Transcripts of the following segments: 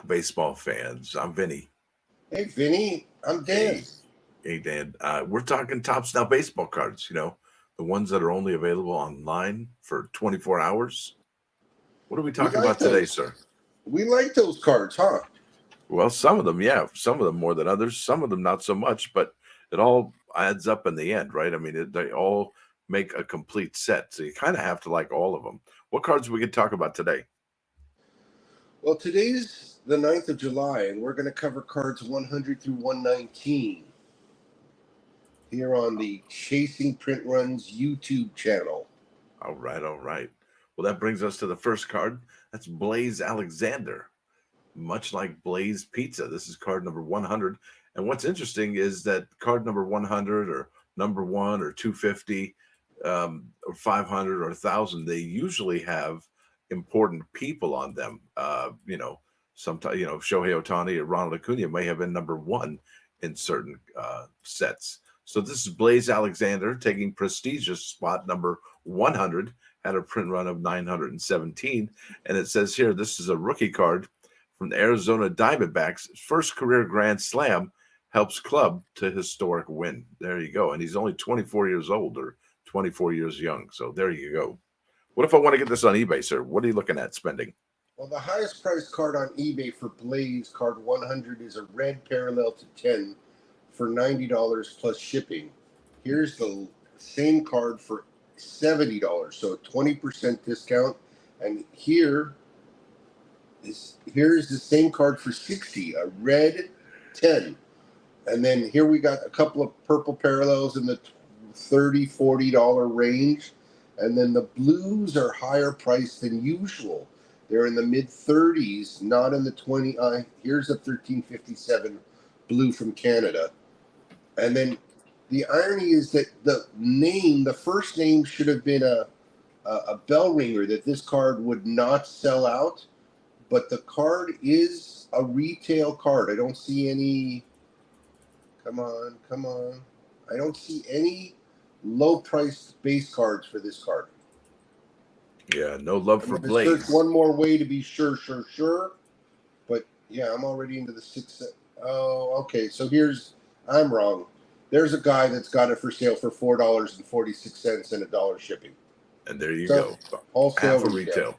baseball fans. I'm Vinny. Hey, Vinny, I'm Dan. Hey, hey, Dan. We're talking Topps Now baseball cards. The ones that are only available online for 24 hours. What are we We talking like about today, those. sir? We like those cards, huh? Well, some of them, yeah, some of them more than others. Some of them not so much, but it all adds up in the end, right? I mean, they all make a complete set, so you kind of have to like all of them. What cards we could talk about today? Well, today's the 9th of July, and we're going to cover cards 100 through 119 here on the Chasing Print Runs YouTube channel. All right, all right. Well, that brings us to the first card. That's Blaze Alexander. Much like Blaze Pizza, this is card number 100. And what's interesting is that card number 100 or number one or 250 or 500 or 1,000, they usually have important people on them. Sometimes, Shohei Ohtani or Ronald Acuna may have been number one in certain sets. So this is Blaze Alexander taking prestigious spot number 100, had a print run of 917. And it says here, this is a rookie card from the Arizona Diamondbacks. First career Grand Slam, helps club to historic win. There you go. And he's only 24 years old or 24 years young. So there you go. What if I want to get this on eBay, sir? What are you looking at spending? Well, the highest priced card on eBay for Blaze card 100 is a red parallel to 10 for $90 plus shipping. Here's the same card for $70, so a 20% discount. And here's the same card for $60, a red 10. And then here we got a couple of purple parallels in the $30, $40 range. And then the blues are higher priced than usual. They're in the mid 30s, not in the 20. Here's a 1357 blue from Canada. And then the irony is that the first name should have been a bell ringer that this card would not sell out. But the card is a retail card. I don't see any. Come on. I don't see any low-priced base cards for this card. Yeah, no love for Blaze. Search one more way to be sure. But yeah, I'm already into the six. Oh, okay. So I'm wrong. There's a guy that's got it for sale for $4.46 and $1 shipping. And there you go. Wholesale half a retail.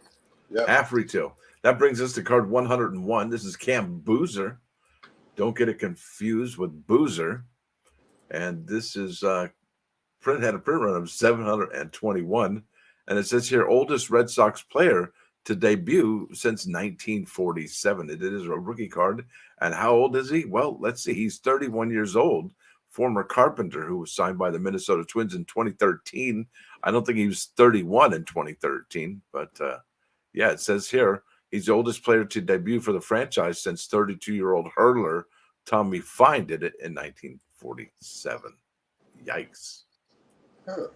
Yep. Half retail. That brings us to card 101. This is Cam Boozer. Don't get it confused with Boozer. And this is had a print run of 721. And it says here, oldest Red Sox player to debut since 1947. It is a rookie card. And how old is he? Well, let's see. He's 31 years old. Former Carpenter, who was signed by the Minnesota Twins in 2013. I don't think he was 31 in 2013. But, yeah, it says here, he's the oldest player to debut for the franchise since 32-year-old hurler Tommy Fine did it in 1947. Yikes. Huh.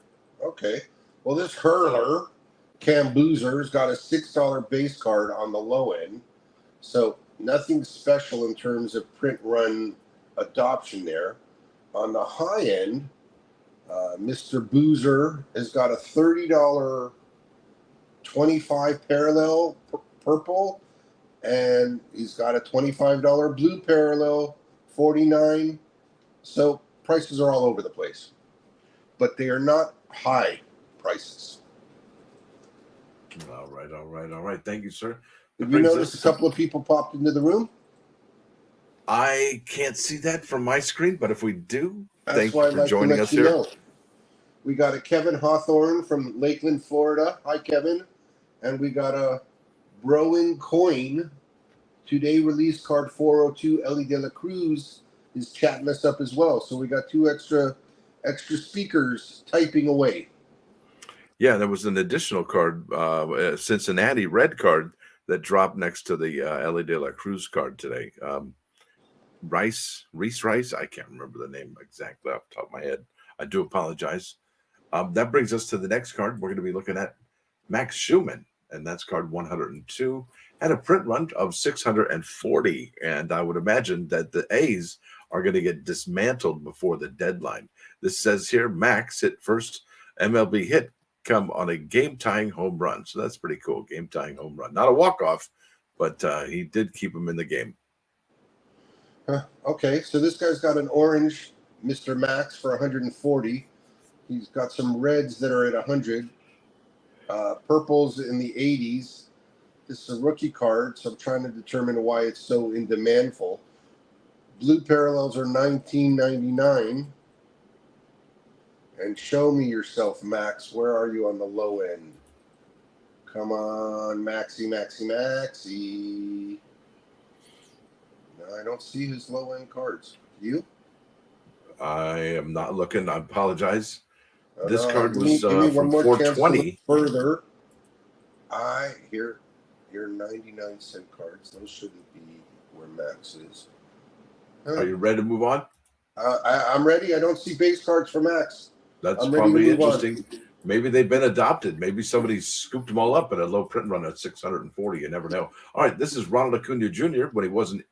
Okay. Well, this hurler, Cam Boozer's got a $6 base card on the low end. So nothing special in terms of print run adoption there. On the high end, Mr. Boozer has got a $30 25 parallel purple, and he's got a $25 blue parallel 49. So prices are all over the place, but they are not high prices. All right. Thank you, sir. Did you notice a couple of people popped into the room? I can't see that from my screen, but if we do, thank you for joining us here. We got a Kevin Hawthorne from Lakeland, Florida. Hi, Kevin. And we got a Broen Coin. Today release card 402, Ellie De La Cruz is chatting us up as well. So we got two extra speakers typing away. Yeah, there was an additional card, Cincinnati red card that dropped next to the Ellie De La Cruz card today. Reese Rice. I can't remember the name exactly off the top of my head. I do apologize. That brings us to the next card. We're going to be looking at Max Schumann, and that's card 102. Had a print run of 640, and I would imagine that the A's are going to get dismantled before the deadline. This says here, Max hit first MLB hit come on a game-tying home run. So that's pretty cool, game-tying home run. Not a walk-off, but he did keep him in the game. Huh. Okay, so this guy's got an orange Mr. Max for 140. He's got some reds that are at 100. Purples in the 80s. This is a rookie card, so I'm trying to determine why it's so in demandful. Blue parallels are $19.99. And show me yourself, Max. Where are you on the low end? Come on, Maxi. No, I don't see his low end cards. You? I am not looking. I apologize. Oh, This no, card give me was one from more chance to look 420. further. Here, your 99-cent cards. Those shouldn't be where Max is. Huh. Are you ready to move on? I'm ready. I don't see base cards for Max. That's I'm ready to probably move on. interesting. Maybe they've been adopted. Maybe somebody scooped them all up at a low print run at 640. You never know. All right, this is Ronald Acuna Jr. when he wasn't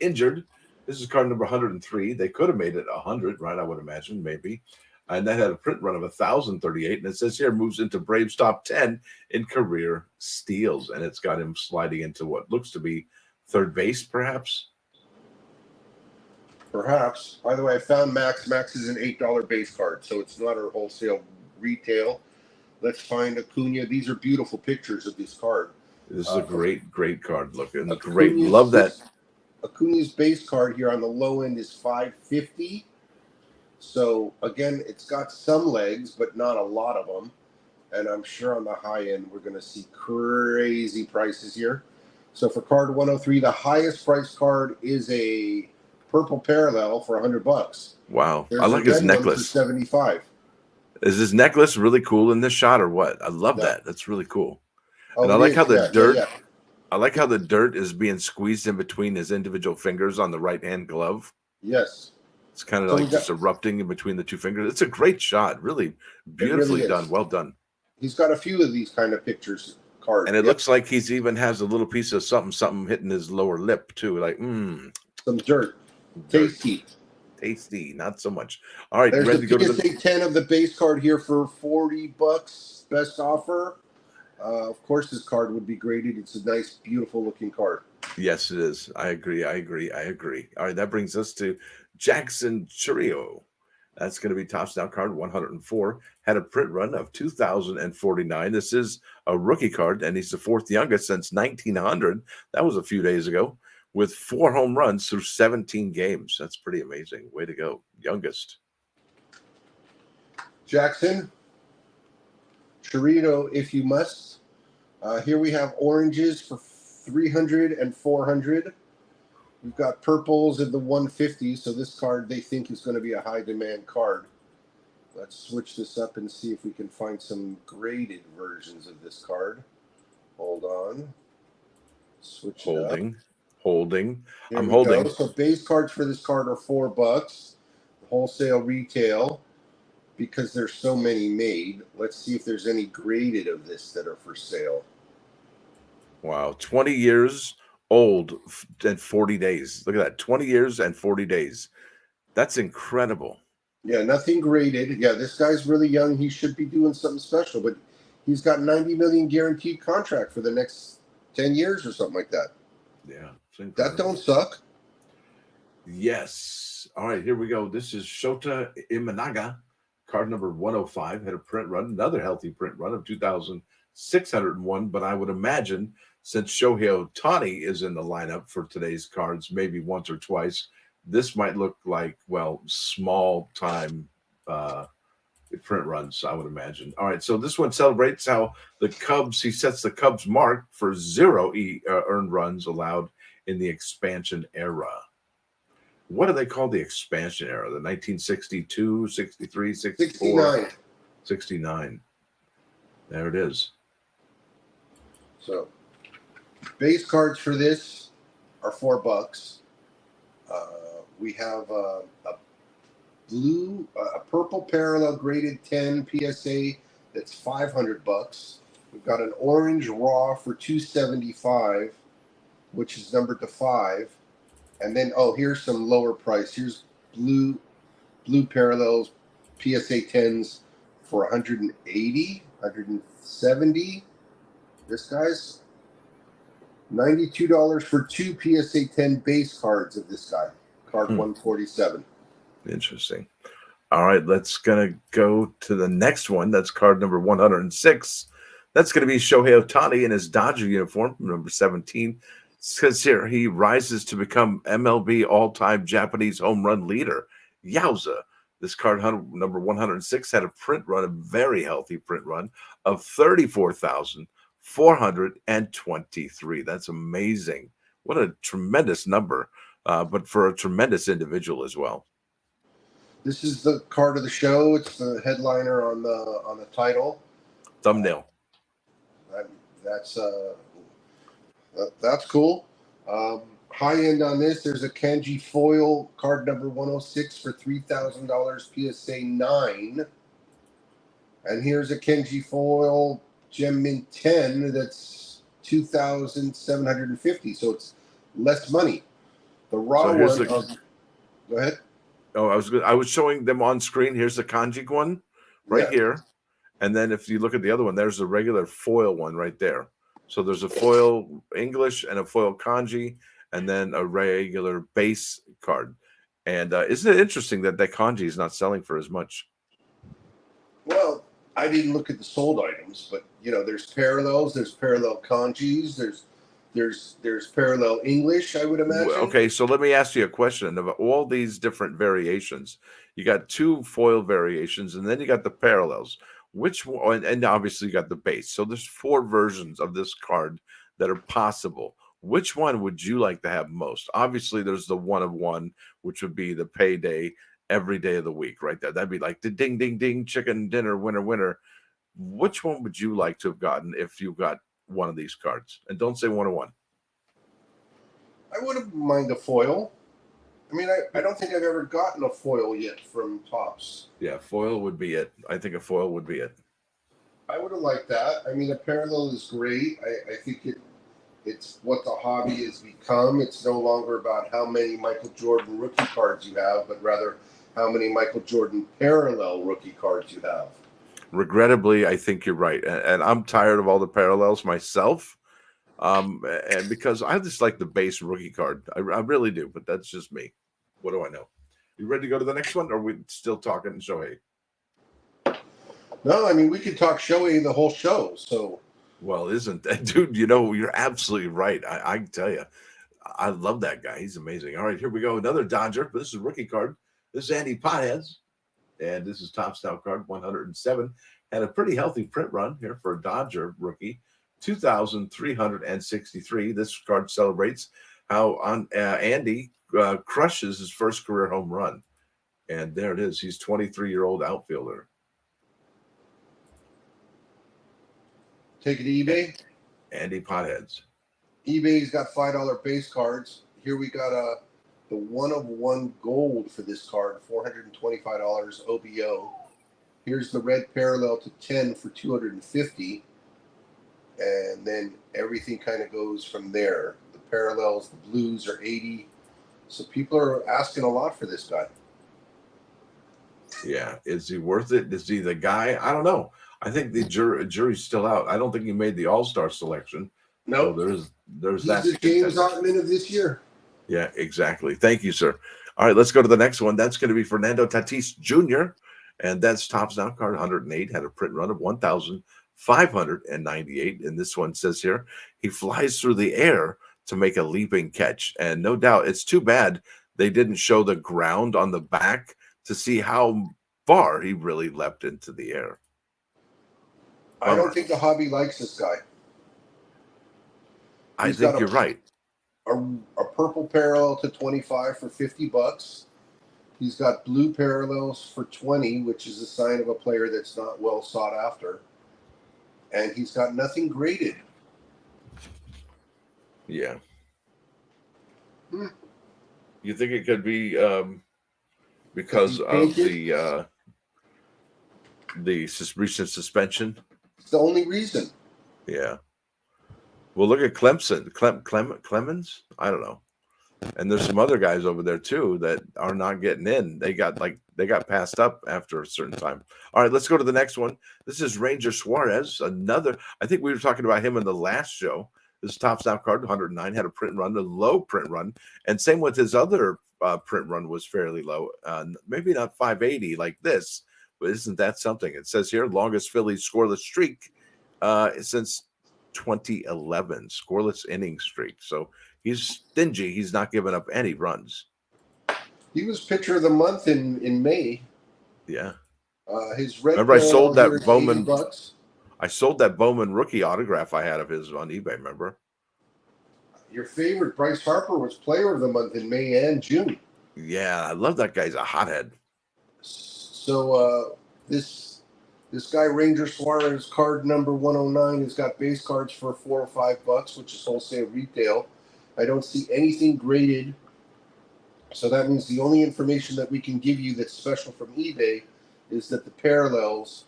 injured. This is card number 103. They could have made it 100, right? I would imagine, maybe. And that had a print run of 1,038. And it says here moves into Braves top 10 in career steals. And it's got him sliding into what looks to be third base, perhaps. Perhaps. By the way, I found Max. Max is an $8 base card, so it's not our wholesale retail. Let's find Acuna. These are beautiful pictures of this card. This is a great card looking. Acuna's Great. Love that. Acuna's base card here on the low end is $550. So, again, it's got some legs, but not a lot of them. And I'm sure on the high end, we're going to see crazy prices here. So, for card 103, the highest priced card is a purple parallel for $100. Wow. There's I like his necklace. For 75. Is his necklace really cool in this shot or what? I love that. That's really cool. Oh, and I like how the dirt. Yeah. I like how the dirt is being squeezed in between his individual fingers on the right hand glove. Yes. It's kind of like just erupting in between the two fingers. It's a great shot. Really beautifully done. Well done. He's got a few of these kind of pictures cards. And it looks like he's even has a little piece of something hitting his lower lip too. Like, some dirt. Tasty, not so much. All right, there's ready to go to the 10 of the base card here for $40. Best offer. Of course, this card would be graded. It's a nice, beautiful looking card. Yes, it is. I agree. All right, that brings us to Jackson Chourio. That's going to be Topps Now card 104. Had a print run of 2,049. This is a rookie card, and he's the fourth youngest since 1900. That was a few days ago, with 4 home runs through 17 games. That's pretty amazing. Way to go. Youngest. Jackson Chourio, if you must. Here we have oranges for 300 and 400. We've got purples in the 150. So this card they think is going to be a high demand card. Let's switch this up and see if we can find some graded versions of this card. Hold on. Switch Holding. Here I'm holding. Go. So base cards for this card are $4. Wholesale retail, because there's so many made. Let's see if there's any graded of this that are for sale. Wow, 20 years old and 40 days. Look at that, 20 years and 40 days. That's incredible. Yeah, nothing graded. Yeah, this guy's really young. He should be doing something special, but he's got $90 million guaranteed contract for the next 10 years or something like that. Yeah, that don't suck. Yes. All right, here we go. This is Shota Imanaga, card number 105. Had a print run, another healthy print run of 2,601. But I would imagine since Shohei Ohtani is in the lineup for today's cards, maybe once or twice, this might look like, well, small time print runs, I would imagine. All right, so this one celebrates how the Cubs, he sets the Cubs mark for 0 earned runs allowed in the expansion era. What do they call the expansion era? The 1962, 63, 64? 69. There it is. So base cards for this are $4. We have a purple parallel graded 10 PSA that's $500. We've got an orange raw for $275, which is numbered to 5. And then here's some lower price. Here's blue parallels PSA 10s for $180, 170. This guy's $92 for 2 PSA 10 base cards of this guy. Card 147. Interesting. All right, let's gonna go to the next one. That's card number 106. That's going to be Shohei Ohtani in his Dodger uniform, number 17. It says here he rises to become MLB all-time Japanese home run leader. Yowza. This card, number 106, had a print run, a very healthy print run of 34,423. That's amazing. What a tremendous number, but for a tremendous individual as well. This is the card of the show. It's the headliner on the title. Thumbnail. That's cool. High end on this. There's a Kenji foil card number 106 for $3,000 PSA 9. And here's a Kenji foil Gem Mint 10 that's $2,750. So it's less money. The raw one. Go ahead. Oh, I was showing them on screen. Here's the kanji one right here. And then if you look at the other one, there's a regular foil one right there. So there's a foil English and a foil kanji, and then a regular base card. And isn't it interesting that kanji is not selling for as much? Well, I didn't look at the sold items, but there's parallels, there's parallel kanjis, there's parallel English, I would imagine. Okay, so let me ask you a question. Of all these different variations, you got 2 foil variations, and then you got the parallels. Which one? And obviously you got the base. So there's 4 versions of this card that are possible. Which one would you like to have most? Obviously, there's the 1 of 1, which would be the payday every day of the week, right there. That'd be like the ding, ding, ding, chicken dinner, winner, winner. Which one would you like to have gotten if you got one of these cards? And don't say 1 of 1. I wouldn't mind a foil. I mean, I don't think I've ever gotten a foil yet from Topps. Yeah, foil would be it. I think a foil would be it. I would have liked that. I mean, a parallel is great. I think it's what the hobby has become. It's no longer about how many Michael Jordan rookie cards you have, but rather how many Michael Jordan parallel rookie cards you have. Regrettably, I think you're right. And I'm tired of all the parallels myself. And because I just like the base rookie card. I really do, but that's just me. What do I know? You ready to go to the next one, or are we still talking Shohei? No, I mean, we could talk Shohei the whole show. So, well, isn't that, dude? You're absolutely right. I can tell you, I love that guy. He's amazing. All right, here we go. Another Dodger, but this is a rookie card. This is Andy Potheads, and this is Topps Now card 107. Had a pretty healthy print run here for a Dodger rookie. 2,363. This card celebrates how Andy crushes his first career home run. And there it is. He's 23-year-old outfielder. Take it to eBay. Andy Potheads. eBay's got $5 base cards. Here we got the 1 of 1 gold for this card, $425 OBO. Here's the red parallel to 10 for $250. And then everything kind of goes from there. The parallels, the blues are 80. So people are asking a lot for this guy. Yeah. Is he worth it? Is he the guy? I don't know. I think the jury's still out. I don't think he made the All-Star selection. No. So there's He's that. the James Ottman of this year. Yeah, exactly. Thank you, sir. All right, let's go to the next one. That's going to be Fernando Tatis Jr., and that's Topps Now card 108. Had a print run of 1,598. And this one says here, he flies through the air to make a leaping catch. And no doubt, it's too bad they didn't show the ground on the back to see how far he really leapt into the air. I don't think the hobby likes this guy. I think you're right. A purple parallel to 25 for $50. He's got blue parallels for 20, which is a sign of a player that's not well sought after. And he's got nothing graded. Yeah. You think it could be because of the recent suspension? It's the only reason. Yeah. Well, look at Clemson. Clemens? I don't know. And there's some other guys over there too that are not getting in. They got passed up after a certain time. All right, let's go to the next one. This is Ranger Suarez. I think we were talking about him in the last show. This Top Snout card, 109, had a print run, a low print run, and same with his other print run was fairly low. Maybe not 580 like this, but isn't that something? It says here, longest Phillies scoreless streak since 2011, scoreless inning streak. So he's stingy. He's not giving up any runs. He was pitcher of the month in May. Yeah. His red. Remember, I sold that Bowman. $80. I sold that Bowman rookie autograph I had of his on eBay. Remember? Your favorite, Bryce Harper, was player of the month in May and June. Yeah, I love that guy. He's a hothead. So this guy Ranger Suarez, card number 109, has got base cards for $4 or $5, which is wholesale retail. I don't see anything graded, so that means the only information that we can give you that's special from eBay is that the parallels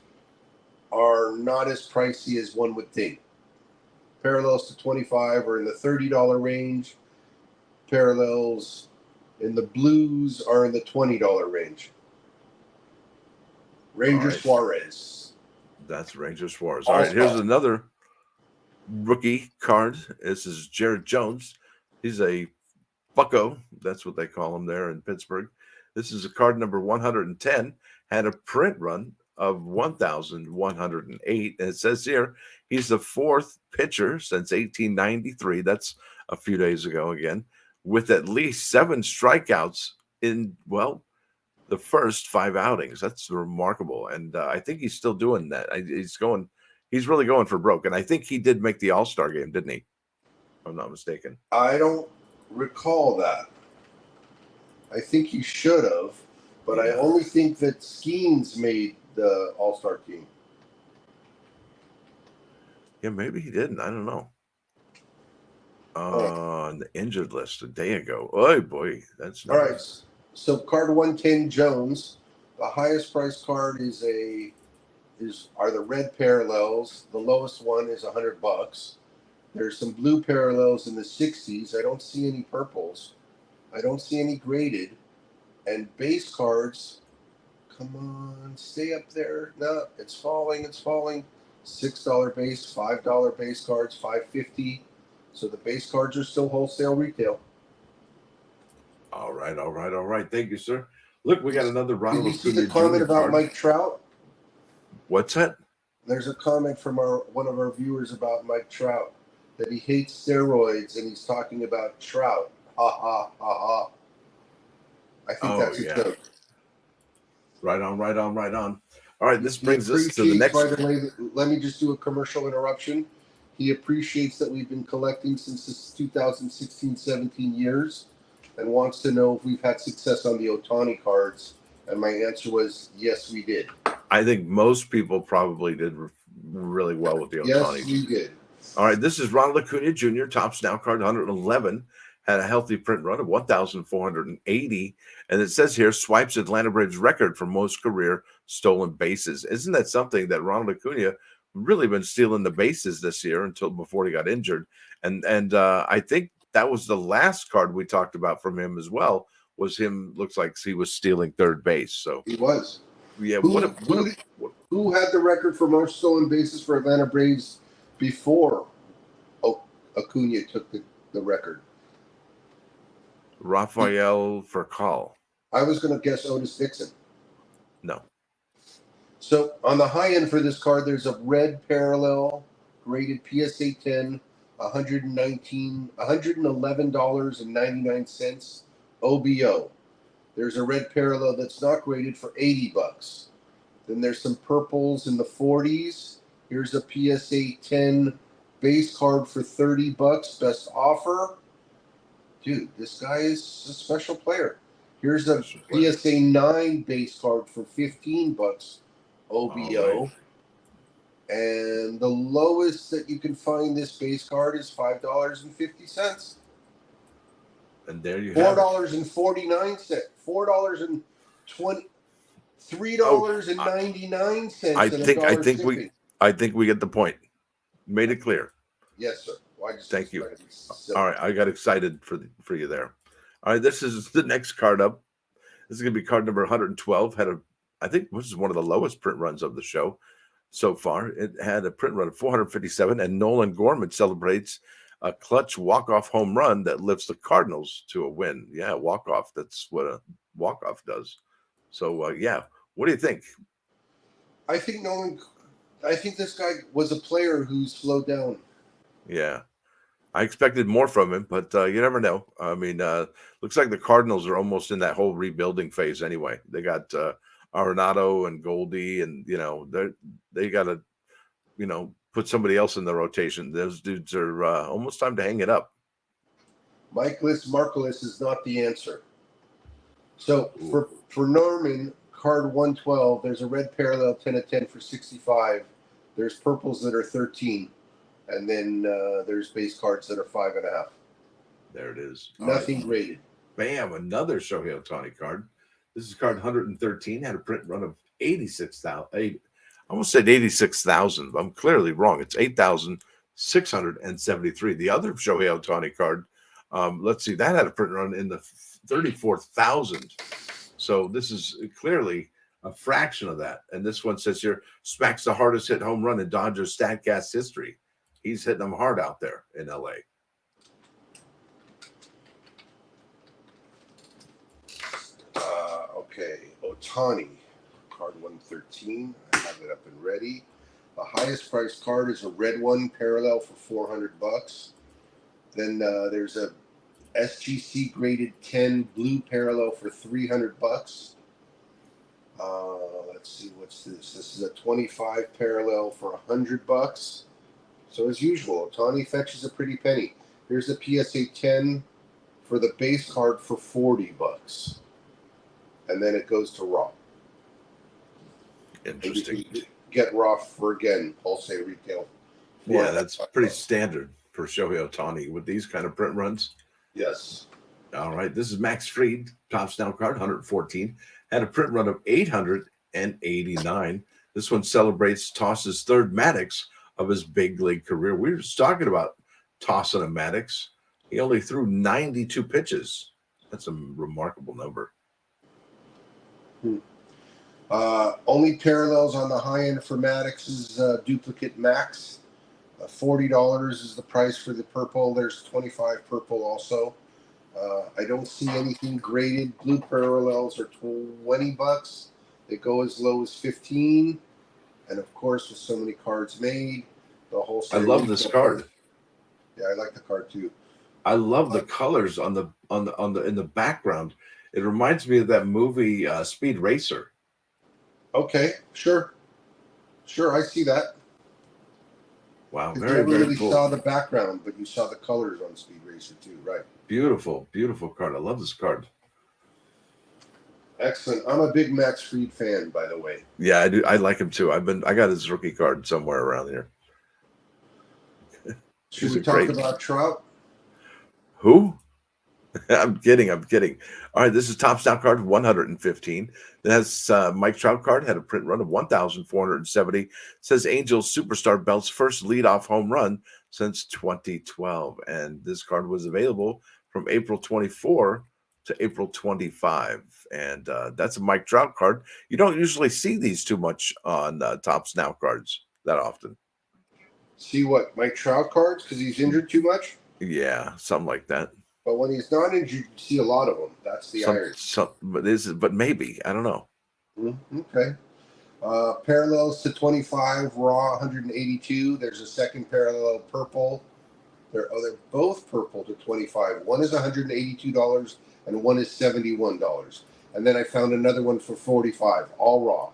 are not as pricey as one would think. Parallels to 25 are in the $30 range. Parallels in the blues are in the $20 range. Ranger Suarez. That's Ranger Suarez. All right, here's another rookie card. This is Jared Jones. He's a bucko. That's what they call him there in Pittsburgh. This is a card number 110. Had a print run of 1,108. And it says here, he's the fourth pitcher since 1893. That's a few days ago again, with at least 7 strikeouts in, well, the first 5 outings. That's remarkable. And I think he's still doing that. He's really going for broke. And I think he did make the All-Star game, didn't he? If I'm not mistaken. I don't recall that. I think he should have, but yeah. I only think that Skeens made the All-Star team. Yeah, maybe he didn't. I don't know. On the injured list a day ago. Oh boy, that's nice. All right. So card 110 Jones, the highest price card are the red parallels. The lowest one is $100. There's some blue parallels in the 60s. I don't see any purples. I don't see any graded. And base cards, come on, stay up there. No, it's falling. It's falling. $6 base, $5 base cards, $5.50. So the base cards are still wholesale retail. All right. Thank you, sir. Look, we got another Ronald. Did you see the comment about card. Mike Trout? What's that? There's a comment from one of our viewers about Mike Trout that he hates steroids and he's talking about Trout. Ha ha ha ha. I think that's a joke. Right on. All right, this brings us to the next. By the way, let me just do a commercial interruption. He appreciates that we've been collecting since this 2016-17 years and wants to know if we've had success on the Ohtani cards. And my answer was, yes, we did. I think most people probably did really well with the Ohtani. Yes, we did. All right, this is Ronald Acuna Jr., top snout card, 111. Had a healthy print run of 1,480. And it says here, swipes Atlanta Braves record for most career stolen bases. Isn't that something that Ronald Acuna really been stealing the bases this year until before he got injured? And I think that was the last card we talked about from him as well, was him, looks like he was stealing third base. So he was. Yeah. Who had the record for most stolen bases for Atlanta Braves before Acuna took the record? Rafael Furcal. I was going to guess Otis Dixon. No. So on the high end for this card, there's a red parallel graded PSA 10, $111.99 OBO. There's a red parallel that's not graded for $80. Then there's some purples in the 40s. Here's a PSA 10 base card for $30. Best offer. Dude, this guy is a special player. Here's a PSA 9 base card for $15 OBO. Right. And the lowest that you can find this base card is $5.50. And there you have $4.49. $3.99. I think we get the point. Made it clear. Yes, sir. Thank you. All right, I got excited for you there. All right, this is the next card up. This is going to be card number 112. I think this is one of the lowest print runs of the show so far. It had a print run of 457, and Nolan Gorman celebrates a clutch walk-off home run that lifts the Cardinals to a win. Yeah, walk-off. That's what a walk-off does. So, yeah. What do you think? I think I think this guy was a player who slowed down. Yeah. I expected more from him, but you never know. I mean, looks like the Cardinals are almost in that whole rebuilding phase anyway. They got Arenado and Goldie, and they got to put somebody else in the rotation. Those dudes are almost time to hang it up. Michaelis Markoulis is not the answer. So Ooh. for Norman, card 112, there's a red parallel 10 of 10 for 65. There's purples that are 13. And then there's base cards that are 5.5. There it is. Nothing graded. Bam, another Shohei Ohtani card. This is card 113, had a print run of 86,000. I almost said 86,000. I'm clearly wrong. It's 8,673. The other Shohei Ohtani card, let's see, that had a print run in the 34,000. So this is clearly a fraction of that. And this one says here, smacks the hardest hit home run in Dodgers StatCast history. He's hitting them hard out there in LA. Okay, Ohtani, card 113. I have it up and ready. The highest priced card is a red one parallel for $400. Then there's a SGC graded 10 blue parallel for $300. Let's see, what's this? This is a 25 parallel for $100. So as usual, Ohtani fetches a pretty penny. Here's a PSA 10 for the base card for $40. And then it goes to raw. Interesting. Get raw for, again, wholesale retail. Yeah, that's pretty standard for Shohei Ohtani with these kind of print runs. Yes. All right. This is Max Fried, top snout card, 114. Had a print run of 889. This one celebrates Toss's third Maddox of his big league career. We were just talking about tossing a Maddox. He only threw 92 pitches. That's a remarkable number. Only parallels on the high end for Maddox is duplicate Max. $40 is the price for the purple. There's 25 purple also. I don't see anything graded. Blue parallels are $20. They go as low as 15. And of course, with so many cards made, the whole. I love this card. Yeah, I like the card too. I love the colors in the background. It reminds me of that movie Speed Racer. Okay, sure, I see that. Wow, You very, never very really cool. saw the background, but you saw the colors on Speed Racer too, right? Beautiful, beautiful card. I love this card. Excellent. I'm a big Max Fried fan, by the way. Yeah, I do. I like him too. I got his rookie card somewhere around here. Should we talk about Trout? Who? I'm kidding. All right, this is top stock card 115. That's Mike Trout card, had a print run of 1,470. Says Angels superstar belts first leadoff home run since 2012, and this card was available from April 24 to April 25, and that's a Mike Trout card. You don't usually see these too much on top snout cards that often. See what, Mike Trout cards because he's injured too much? Yeah, something like that. But when he's not injured, you see a lot of them. That's the iron. But maybe, I don't know. Okay. Parallels to 25, raw 182. There's a second parallel purple. They're both purple to 25. One is $182 and one is $71. And then I found another one for 45, all raw.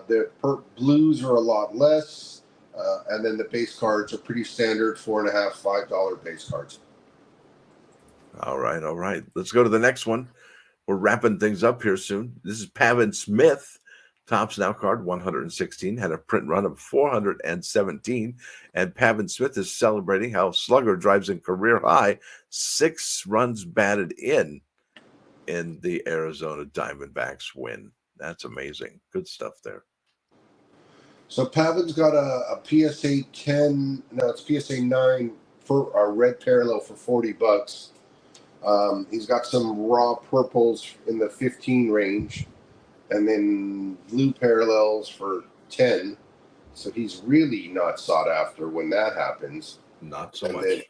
The blues are a lot less. And then the base cards are pretty standard, $4.50, $5 base cards. All right. Let's go to the next one. We're wrapping things up here soon. This is Pavin Smith, top snout card 116, had a print run of 417. And Pavin Smith is celebrating how Slugger drives in career high 6 runs batted in the Arizona Diamondbacks win. That's amazing. Good stuff there. So Pavin's got a PSA 10, no, it's PSA 9 for a red parallel for $40. He's got some raw purples in the 15 range, and then blue parallels for 10. So he's really not sought after when that happens. Not so much. Then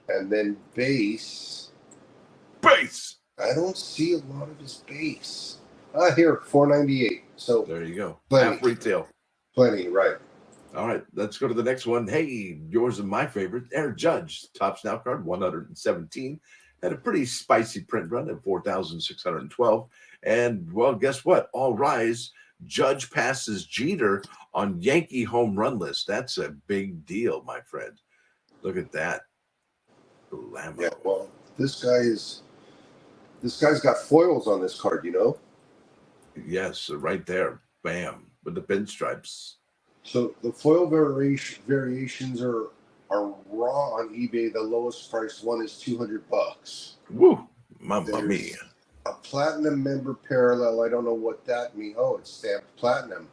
And then base. Base. I don't see a lot of his base. Here, $4.98. So There you go. plenty. Half retail. Plenty, right. All right, let's go to the next one. Hey, yours and my favorite, Air Judge. Top Snout card, 117. Had a pretty spicy print run at 4,612. And, well, guess what? All rise. Judge passes Jeter on Yankee home run list. That's a big deal, my friend. Look at that. Blammo. Yeah, well, this guy's got foils on this card, you know? Yes, right there. Bam. With the pinstripes. So the foil variations are raw on eBay. The lowest priced one is $200. Woo. Mamma There's mia. a platinum member parallel. I don't know what that means. Oh, it's stamped platinum,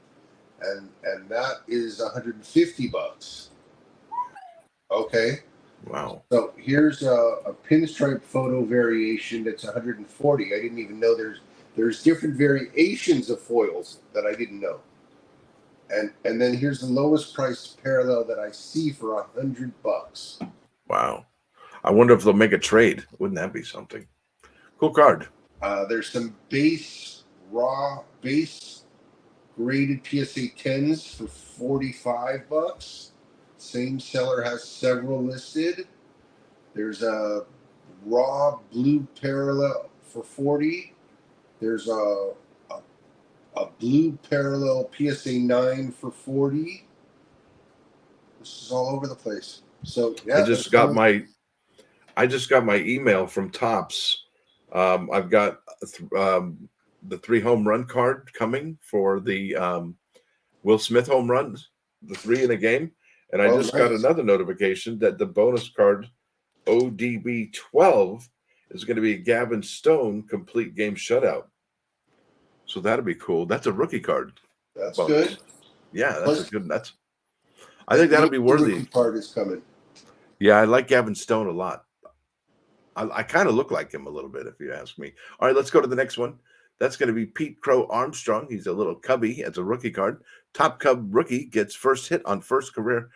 and that is $150. Okay. Wow. So here's a pinstripe photo variation that's 140. I didn't even know there's different variations of foils that I didn't know. And then here's the lowest price parallel that I see for $100. Wow. I wonder if they'll make a trade. Wouldn't that be something? Cool card. There's some base graded PSA 10s for $45. Same seller has several listed. There's a raw blue parallel for $40. There's a blue parallel PSA 9 for $40. This is all over the place. So yeah, I just got my email from Topps. I've got the 3 home run card coming for the Will Smith home runs, the 3 in a game, and I just got another notification that the bonus card ODB 12 is going to be a Gavin Stone complete game shutout. So that'll be cool. That's a rookie card. That's good. Yeah, that's a good. I think that'll be worthy. Rookie card is coming. Yeah, I like Gavin Stone a lot. I kind of look like him a little bit, if you ask me. All right, let's go to the next one. That's going to be Pete Crow Armstrong. He's a little cubby as a rookie card. Top Cub rookie gets first hit on first career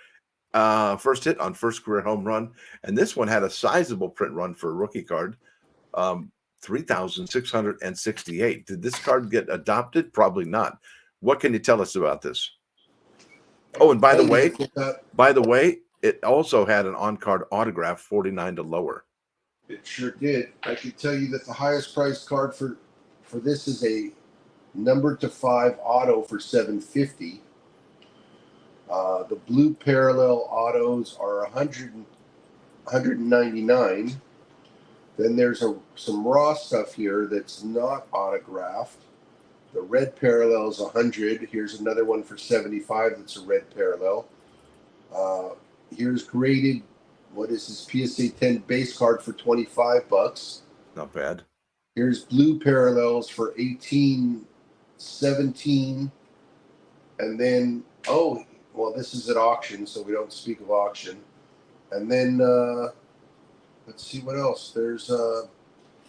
home run, and this one had a sizable print run for a rookie card. 3,668. Did this card get adopted? Probably not. What can you tell us about this? Oh, and by the way, it also had an on-card autograph, 49 to lower. It sure did. I can tell you that the highest priced card for this is a numbered to 5 auto for $750. The blue parallel autos are $199. Then there's some raw stuff here that's not autographed. The red parallel is $100. Here's another one for $75. That's a red parallel. Here's graded. What is this PSA 10 base card for $25? Not bad. Here's blue parallels for $18, $17, and then this is at auction, so we don't speak of auction. And then let's see what else. There's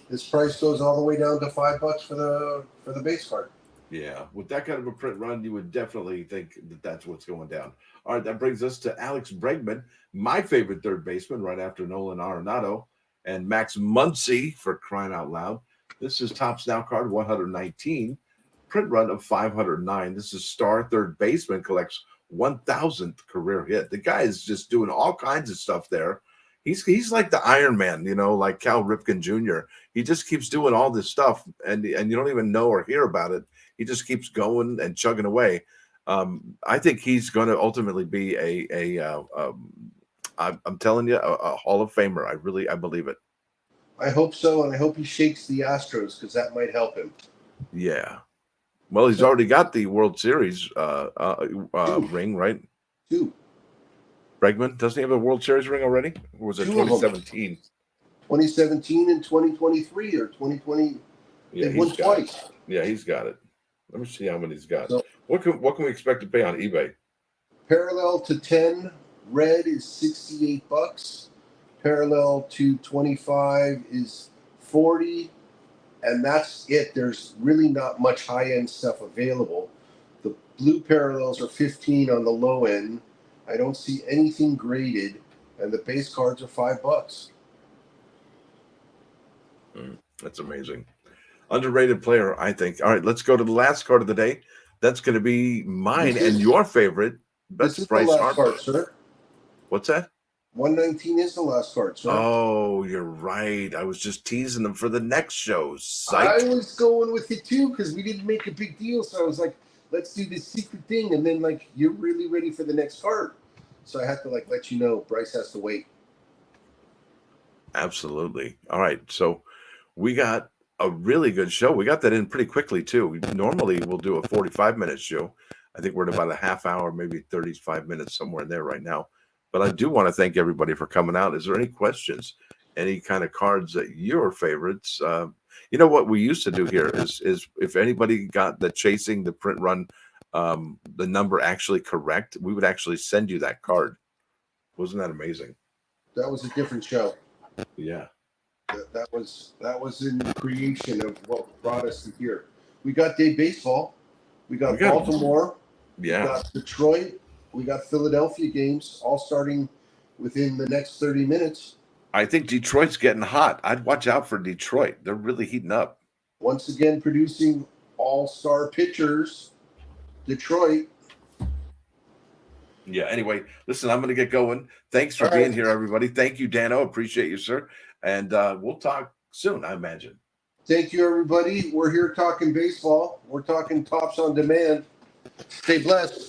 this price goes all the way down to $5 for the base card. Yeah, with that kind of a print run, you would definitely think that that's what's going down. All right, that brings us to Alex Bregman, my favorite third baseman, right after Nolan Arenado and Max Muncy, for crying out loud. This is Topps Now card 119, print run of 509. This is star third baseman, collects 1,000th career hit. The guy is just doing all kinds of stuff there. He's like the Iron Man, like Cal Ripken Jr. He just keeps doing all this stuff, and you don't even know or hear about it. He just keeps going and chugging away. I think he's going to ultimately be I'm telling you, a Hall of Famer. I believe it. I hope so, and I hope he shakes the Astros because that might help him. Yeah. Well, he's already got the World Series ring, right? 2. Bregman, doesn't he have a World Series ring already? Or was it 2017? 2017 and 2023 or 2020. Yeah, he's won twice. Yeah, he's got it. Let me see how many he's got. So, what can we expect to pay on eBay? Parallel to 10, red is $68. Parallel to 25 is $40, and that's it. There's really not much high-end stuff available. The blue parallels are $15 on the low end. I don't see anything graded, and the base cards are $5. That's amazing. Underrated player, I think. All right, let's go to the last card of the day. That's going to be mine and your favorite. This That's is the Bryce last Harper. card, sir. What's that? 119 is the last card, sir. Oh, you're right. I was just teasing them for the next show. I Psych. was going with it too because we didn't make a big deal. So I was like, let's do this secret thing. And then, like, you're really ready for the next card. So I had to, like, let you know Bryce has to wait. Absolutely. All right. So we got a really good show. We got that in pretty quickly, too. Normally, we'll do a 45-minute show. I think we're at about a half hour, maybe 35 minutes, somewhere in there right now. But I do want to thank everybody for coming out. Is there any questions, any kind of cards that your favorites? You know what we used to do here is if anybody got the chasing the print run, the number actually correct, we would actually send you that card. Wasn't that amazing? That was a different show. Yeah. That was in the creation of what brought us to here. We got day baseball. We got Baltimore. Yeah. We got Detroit. We got Philadelphia games all starting within the next 30 minutes. I think Detroit's getting hot. I'd watch out for Detroit. They're really heating up. Once again, producing all-star pitchers. Detroit. Yeah. Anyway, listen, I'm going to get going. Thanks for being here, everybody. Thank you, Dano. Appreciate you, sir. And we'll talk soon, I imagine. Thank you, everybody. We're here talking baseball. We're talking Tops on Demand. Stay blessed.